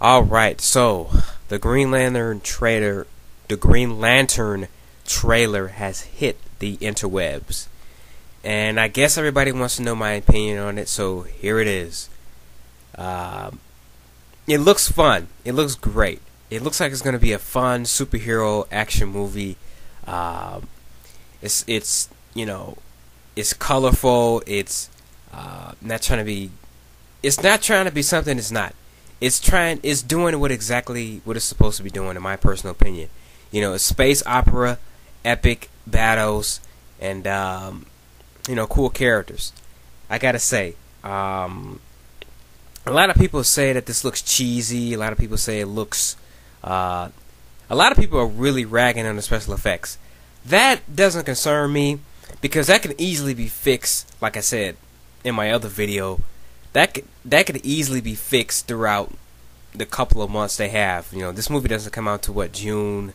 Alright, so the Green Lantern trailer has hit the interwebs. And I guess everybody wants to know my opinion on it, so here it is. It looks fun. It looks great. It looks like it's going to be a fun superhero action movie. It's it's colorful. It's not trying to be. It's not trying to be something it's not. It's doing what it's supposed to be doing, in my personal opinion. It's space opera, epic battles, and cool characters. I gotta say, a lot of people say that this looks cheesy. A lot of people say it looks. A lot of people are really ragging on the special effects. That doesn't concern me because that can easily be fixed. Like I said in my other video, that could easily be fixed throughout the couple of months they have. This movie doesn't come out to June.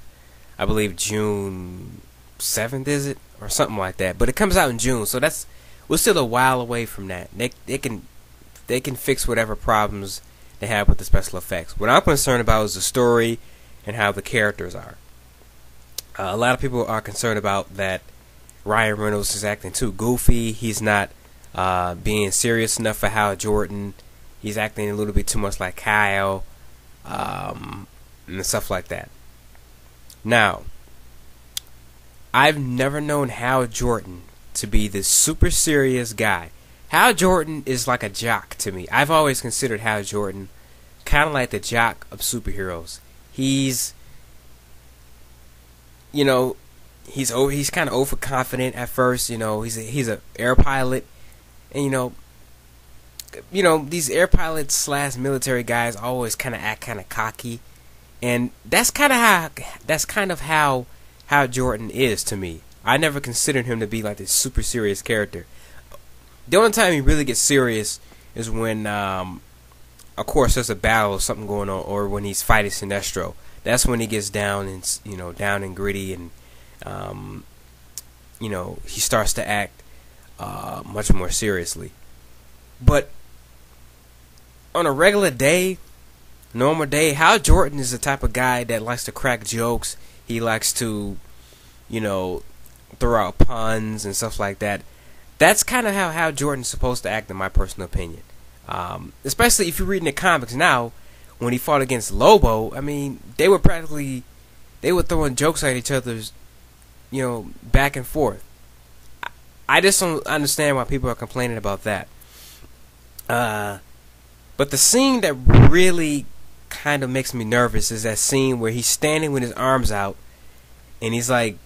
I believe June 7th, is it, or something like that. But it comes out in June, so we're still a while away from that. They can fix whatever problems they have with the special effects. What I'm concerned about is the story and how the characters are. A lot of people are concerned about that Ryan Reynolds is acting too goofy. He's not being serious enough for Hal Jordan. He's acting a little bit too much like Kyle, and stuff like that. Now, I've never known Hal Jordan to be this super serious guy. Hal Jordan is like a jock to me. I've always considered Hal Jordan kind of like the jock of superheroes. He's kind of overconfident at first. He's a air pilot, and these air pilots / military guys always kind of act kind of cocky, and that's kind of how Hal Jordan is to me. I never considered him to be like this super serious character. The only time he really gets serious is when, of course, there's a battle or something going on, or when he's fighting Sinestro. That's when he gets down and gritty, and he starts to act much more seriously. But on a regular day, normal day, Hal Jordan is the type of guy that likes to crack jokes. He likes to, throw out puns and stuff like that. That's kind of how Hal Jordan's supposed to act, in my personal opinion. Especially if you're reading the comics now, when he fought against Lobo, I mean, they were throwing jokes at each other's, back and forth. I just don't understand why people are complaining about that. But the scene that really kind of makes me nervous is that scene where he's standing with his arms out, and he's like,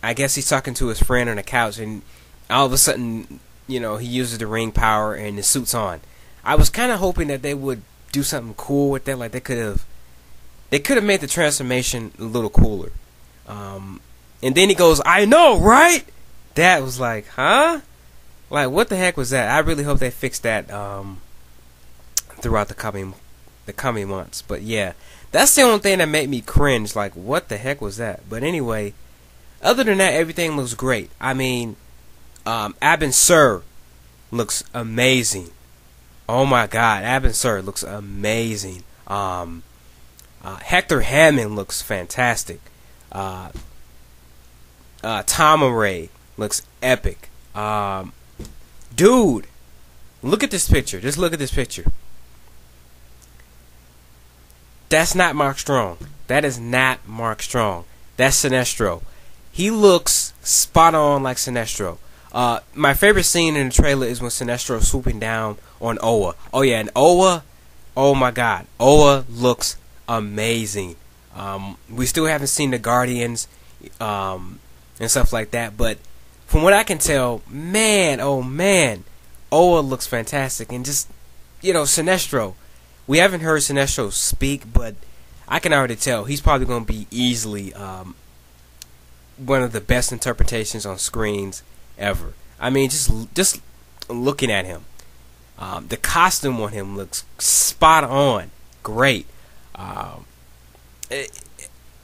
I guess he's talking to his friend on the couch, and all of a sudden, he uses the ring power and the suit's on. I was kind of hoping that they would do something cool with that, like they could have made the transformation a little cooler. And then he goes, "I know, right?" That was like, huh? Like, what the heck was that? I really hope they fix that throughout the coming months. But yeah, that's the only thing that made me cringe. Like, what the heck was that? But anyway, other than that, everything looks great. I mean, Abin Sur looks amazing. Oh my God, Abin Sur looks amazing. Hector Hammond looks fantastic. Tama Ray looks epic. Dude, look at this picture. Just look at this picture. That's not Mark Strong. That is not Mark Strong. That's Sinestro. He looks spot on like Sinestro. My favorite scene in the trailer is when Sinestro is swooping down on Oa. Oh yeah, and Oa, oh my God, Oa looks amazing. We still haven't seen the Guardians and stuff like that, but from what I can tell, man, oh man, Oa looks fantastic. And just, Sinestro, we haven't heard Sinestro speak, but I can already tell he's probably going to be easily one of the best interpretations on screens ever. I mean, just looking at him, The costume on him looks spot on, great. Um,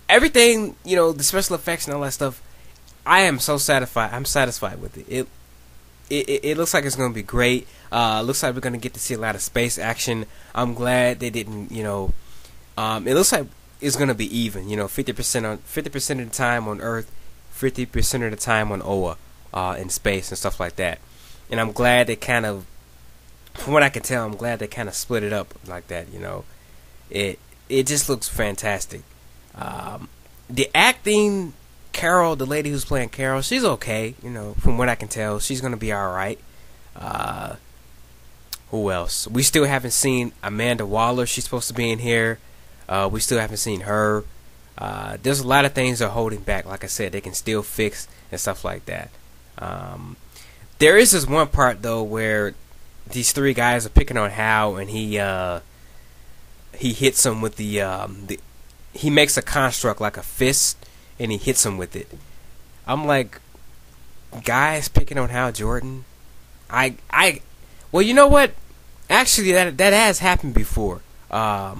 Everything, the special effects and all that stuff. I am so satisfied. I'm satisfied with it. It looks like it's going to be great. Looks like we're going to get to see a lot of space action. I'm glad they didn't, it looks like it's going to be even. 50% of the time on Earth, 50% of the time on Oa, in space and stuff like that. And I'm glad they kind of, from what I can tell, I'm glad they kind of split it up like that. It just looks fantastic. The acting. Carol, the lady who's playing Carol, she's okay. From what I can tell, she's gonna be all right. Who else? We still haven't seen Amanda Waller. She's supposed to be in here. We still haven't seen her. There's a lot of things they're holding back. Like I said, they can still fix and stuff like that. There is this one part though where these three guys are picking on Hal, and he hits him with the he makes a construct like a fist, and he hits him with it. I'm like, guys picking on Hal Jordan? Well, you know what? Actually, that has happened before. I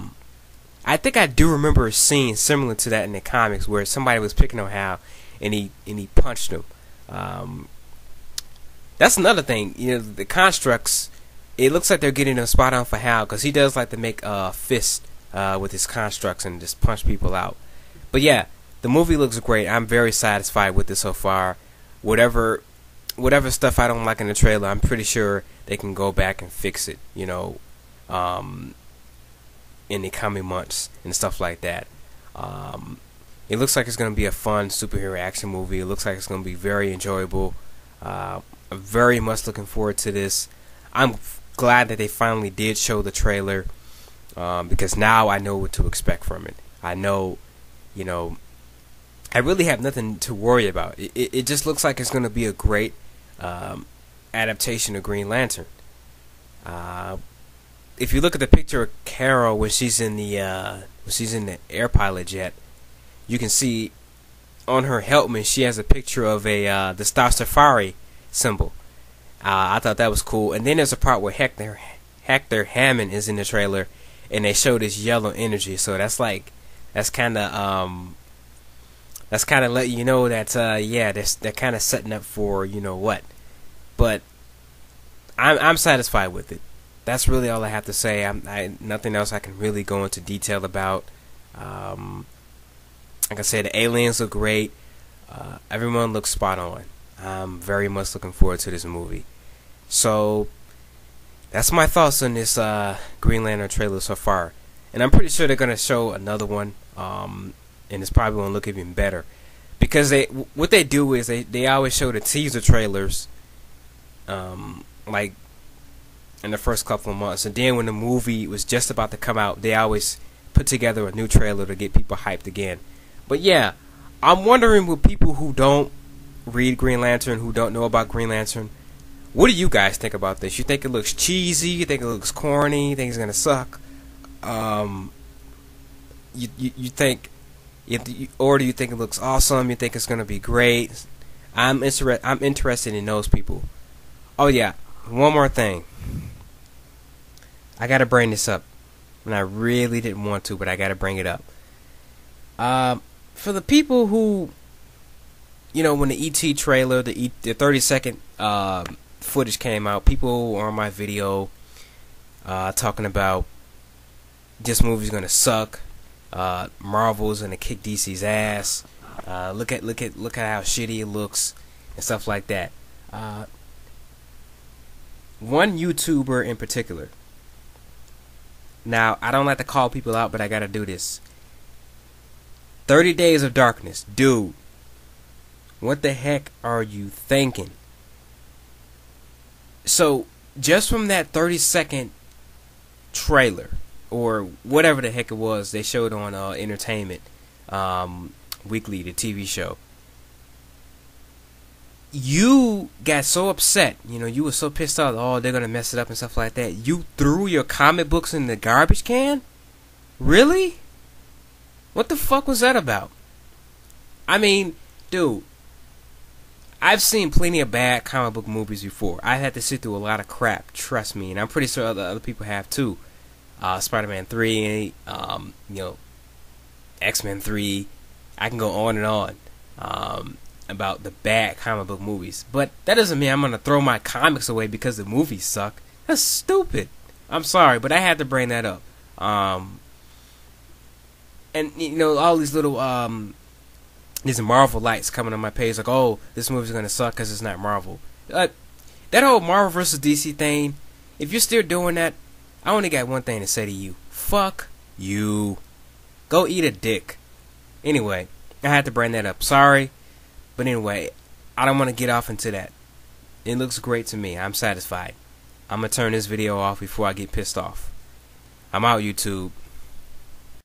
think I do remember a scene similar to that in the comics where somebody was picking on Hal, and he punched him. That's another thing. The constructs. It looks like they're getting them spot on for Hal, because he does like to make a fist with his constructs and just punch people out. But yeah. The movie looks great. I'm very satisfied with it so far. Whatever stuff I don't like in the trailer, I'm pretty sure they can go back and fix it, in the coming months and stuff like that. It looks like it's going to be a fun superhero action movie. It looks like it's going to be very enjoyable. I'm very much looking forward to this. I'm glad that they finally did show the trailer, because now I know what to expect from it. I know, I really have nothing to worry about. It just looks like it's going to be a great adaptation of Green Lantern. If you look at the picture of Carol when she's in the air pilot jet, you can see on her helmet she has a picture of the Star Safari symbol. I thought that was cool. And then there's a part where Hector Hammond is in the trailer, and they show this yellow energy. So that's kind of letting you know that they're kind of setting up for what. But I'm satisfied with it. That's really all I have to say. Nothing else I can really go into detail about. Like I said, the aliens look great. Everyone looks spot on. I'm very much looking forward to this movie. So that's my thoughts on this Green Lantern trailer so far. And I'm pretty sure they're gonna show another one. And it's probably going to look even better, because what they do is they always show the teaser trailers like in the first couple of months, and then when the movie was just about to come out, they always put together a new trailer to get people hyped again. But yeah, I'm wondering, with people who don't read Green Lantern, who don't know about Green Lantern, what do you guys think about this? You think it looks cheesy? You think it looks corny? You think it's going to suck? You think, or do you think it looks awesome? You think it's gonna be great? I'm interested in those people. Oh yeah, one more thing. I gotta bring this up, and I really didn't want to, but I gotta bring it up. For the people who, when the ET trailer, the 30-second footage came out, people were on my video talking about this movie's gonna suck. Marvel's gonna kick DC's ass. Look at how shitty it looks and stuff like that. One YouTuber in particular. Now, I don't like to call people out, but I gotta do this. 30 Days of Darkness, dude. What the heck are you thinking? So, just from that 30-second trailer, or whatever the heck it was they showed on Entertainment Weekly, the TV show, you got so upset, you were so pissed off, oh, they're gonna mess it up and stuff like that, you threw your comic books in the garbage can? Really? What the fuck was that about? I mean, dude, I've seen plenty of bad comic book movies before. I've had to sit through a lot of crap, trust me, and I'm pretty sure other people have too. Spider-Man 3, X-Men 3. I can go on and on about the bad comic book movies. But that doesn't mean I'm going to throw my comics away because the movies suck. That's stupid. I'm sorry, but I had to bring that up. And, all these little, these Marvel lights coming on my page like, oh, this movie's going to suck because it's not Marvel. That whole Marvel vs. DC thing, if you're still doing that, I only got one thing to say to you. Fuck you. Go eat a dick. Anyway, I had to bring that up. Sorry. But anyway, I don't want to get off into that. It looks great to me. I'm satisfied. I'm going to turn this video off before I get pissed off. I'm out, YouTube.